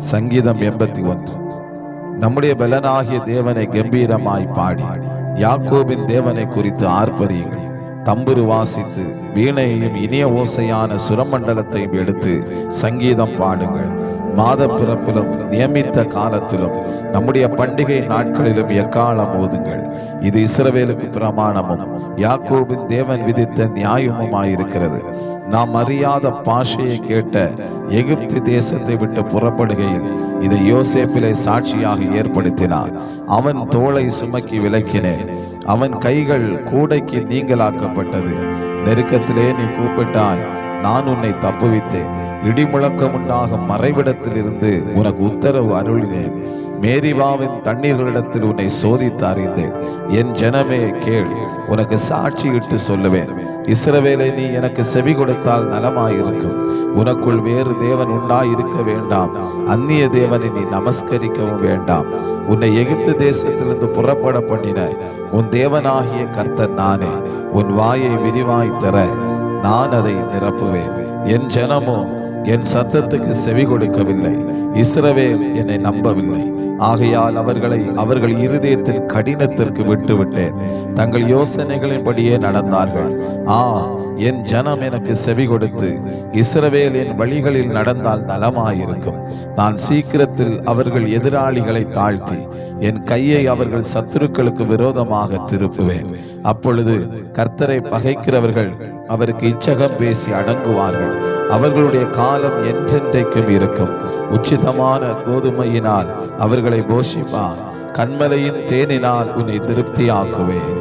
சங்கீதம் 81. நம்முடைய பலனாகிய தேவனை கம்பீரமாய் பாடி யாக்கோபின் தேவனை குறித்து ஆர்ப்பரியுங்கள். தம்புரு வாசித்து வீணையையும் இனிய ஓசையான சுரமண்டலத்தையும் எடுத்து சங்கீதம் பாடுங்கள். மாத பிறப்பிலும் நியமித்த காலத்திலும் நம்முடைய பண்டிகை நாட்களிலும் எக்காலம் ஓதுங்கள். இது இஸ்ரவேலுக்கு பிரமாணமும் யாக்கோபின் தேவன் விதித்த நியாயமுமாயிருக்கிறது. நாம் அறியாத பாஷையை கேட்ட எகிப்து தேசத்தை விட்டு புறப்படுகையில் இதை யோசேப்பிலே சாட்சியாக ஏற்படுத்தினார். அவன் தோளை சுமக்கி விலக்கினேன், அவன் கைகள் கூடைக்கு நீங்களாக்கப்பட்டது. நெருக்கத்திலே நீ கூப்பிட்டாய், நான் உன்னை தப்புவித்தேன். இடிமுழக்கம் உண்டாகும் மறைவிடத்தில் இருந்து உனக்கு உத்தரவு அருளினேன். மேரிவாவின் தண்ணீர்களிடத்தில் உன்னை சோதித்து அறிந்தேன். என் ஜனமே கேள், உனக்கு சாட்சியிட்டு சொல்லுவேன். இஸ்ரவேலை, நீ எனக்கு செவி கொடுத்தால் நலமாயிருக்கும். உனக்குள் வேறு தேவன் உண்டாயிருக்க வேண்டாம். அந்நிய தேவனை நீ நமஸ்கரிக்கவும் வேண்டாம். உன்னை எகிப்து தேசத்திலிருந்து புறப்பட பண்ணின உன் தேவனாகிய கர்த்தர் நானே. உன் வாயை விரிவாய் தர, நான் அதை நிரப்புவேன். என் ஜனமோ என் சத்தத்துக்கு செவி கொடுக்கவில்லை. இஸ்ரவேல் என்னை நம்பவில்லை. ஆகையால் அவர்கள் இருதயத்தின் கடினத்திற்கு விட்டுவிட்டேன். தங்கள் யோசனைகளின்படியே நடந்தார்கள். என் ஜனம் எனக்கு செவி கொடுத்து இஸ்ரவேல் என் வழிகளில் நடந்தால் நலமாயிருக்கும். நான் சீக்கிரத்தில் அவர்கள் எதிராளிகளை தாழ்த்தி என் கையை அவர்கள் சத்துருக்களுக்கு விரோதமாக திருப்புவேன். அப்பொழுது கர்த்தரை பகைக்கிறவர்கள் அவருக்கு இச்சகம் பேசி அடங்குவார்கள். அவர்களுடைய காலம் என்றென்றைக்கும் இருக்கும். உச்சிதமான கோதுமையினால் அவர்களை போஷிப்பார். கன்மலையின் தேனினால் உன்னை திருப்தியாக்குவேன்.